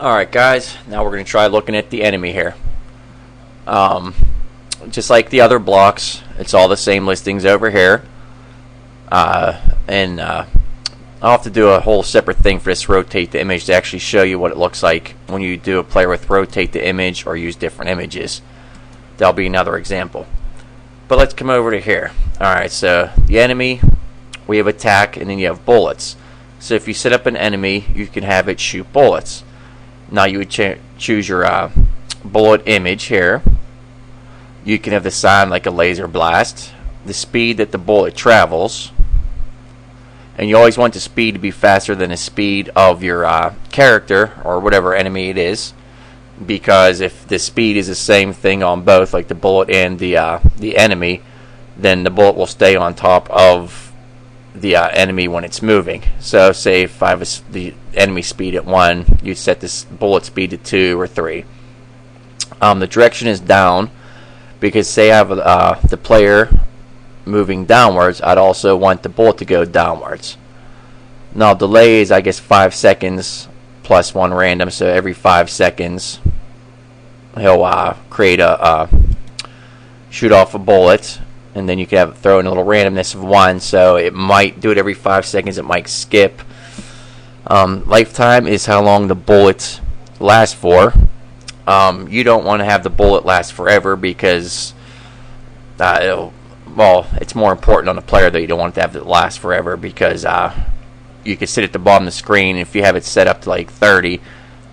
Alright guys, now we're going to try looking at the enemy here. Just like the other blocks, it's all the same listings over here. I'll have to do a whole separate thing for this rotate the image to actually show you what it looks like when you do a player with rotate the image or use different images. That'll be another example. But let's come over to here. Alright, so the enemy, we have attack, and then you have bullets. So if you set up an enemy, you can have it shoot bullets. Now you would choose your bullet image here. You can have the sign like a laser blast, the speed that the bullet travels, and you always want the speed to be faster than the speed of your character or whatever enemy it is, because if the speed is the same thing on both, like the bullet and the enemy, then the bullet will stay on top of the enemy when it's moving. So say if I have the enemy speed at 1, you set this bullet speed to 2 or 3. The direction is down, because say I have the player moving downwards, I'd also want the bullet to go downwards. Now delay is, I guess, 5 seconds plus 1 random, so every 5 seconds he'll create a shoot off a bullet, and then you can have it throw in a little randomness of 1, so it might do it every 5 seconds, it might skip. Lifetime is how long the bullet lasts for. You don't want to have the bullet last forever, because it's more important on the player that you don't want to have it last forever, because you can sit at the bottom of the screen, and if you have it set up to like 30,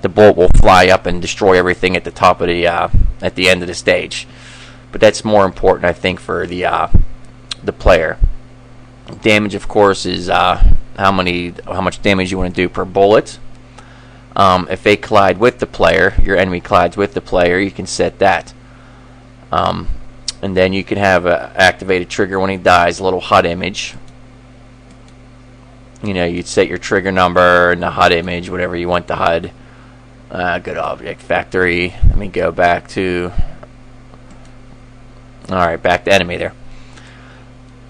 the bullet will fly up and destroy everything at the top of the at the end of the stage. But that's more important, I think, for the player. Damage, of course, is how much damage you want to do per bullet. If they collide with the player, your enemy collides with the player, you can set that. And then you can have an activated trigger when he dies, a little HUD image. You know, you'd set your trigger number and the HUD image, whatever you want the HUD. Go to Object Factory. Let me go back to... Alright, back to enemy there.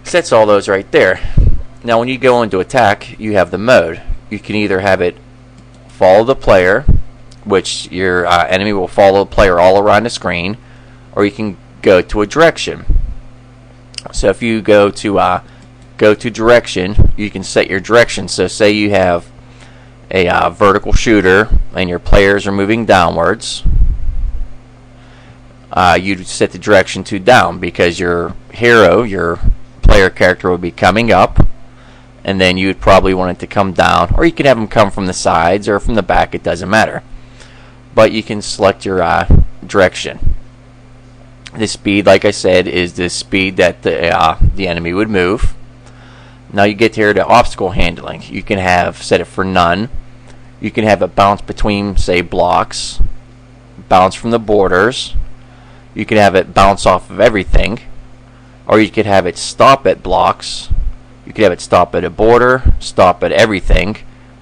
Sets all those right there. Now when you go into attack, you have the mode. You can either have it follow the player, which your enemy will follow the player all around the screen, or you can go to a direction. So if you go to direction, you can set your direction. So say you have a vertical shooter and your players are moving downwards, you'd set the direction to down, because your hero, your player character, would be coming up, and then you'd probably want it to come down, or you could have them come from the sides or from the back, it doesn't matter. But you can select your direction. The speed, like I said, is the speed that the enemy would move. Now you get here to obstacle handling. You can have set it for none. You can have it bounce between, say, blocks, bounce from the borders. You can have it bounce off of everything, or you could have it stop at blocks. You could have it stop at a border, stop at everything,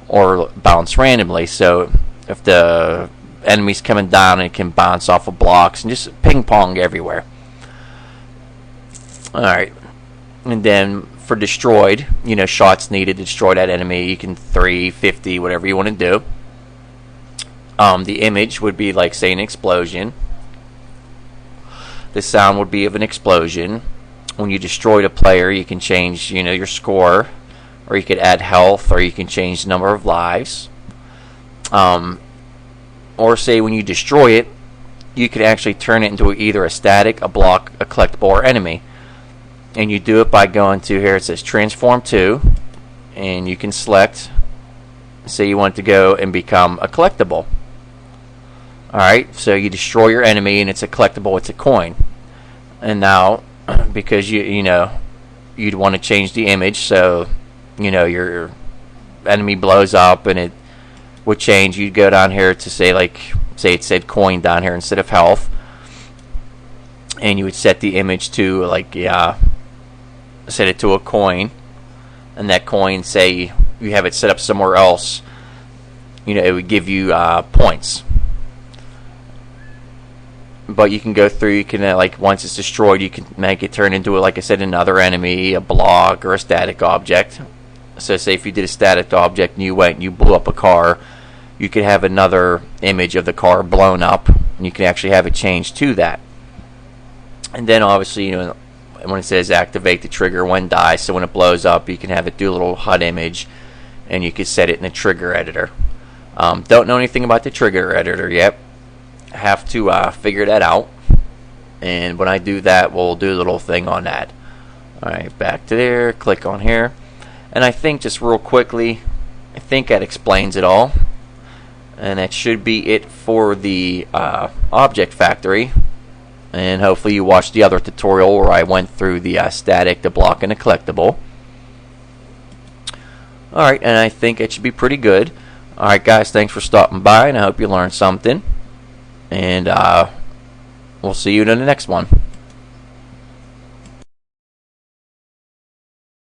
or bounce randomly. So if the enemy's coming down, it can bounce off of blocks and just ping pong everywhere. Alright, and then for destroyed, shots needed to destroy that enemy, you can 350, whatever you want to do. The image would be like, say, an explosion. The sound would be of an explosion. When you destroy the player, you can change, your score, or you could add health, or you can change the number of lives. Or say when you destroy it, you can actually turn it into either a static, a block, a collectible, or enemy. And you do it by going to here, it says transform to, and you can select, say you want it to go and become a collectible. Alright, so you destroy your enemy and it's a collectible, it's a coin. And now, because you'd want to change the image, so your enemy blows up and it would change, you'd go down here to say it said coin down here instead of health, and you would set the image to set it to a coin, and that coin, say you have it set up somewhere else, it would give you points. But you can go through, you can once it's destroyed, you can make it turn into, like I said, another enemy, a block, or a static object. So say if you did a static object and you went and you blew up a car, you could have another image of the car blown up, and you can actually have it changed to that. And then obviously, when it says activate the trigger when die, so when it blows up, you can have it do a little HUD image, and you can set it in the trigger editor. Don't know anything about the trigger editor yet. Have to figure that out. And when I do that, we'll do a little thing on that. Alright, back to there, click on here. And I think just real quickly, I think that explains it all. And that should be it for the Object Factory. And hopefully you watched the other tutorial where I went through the static, the block, and the collectible. Alright, and I think it should be pretty good. Alright guys, thanks for stopping by, and I hope you learned something. And we'll see you in the next one.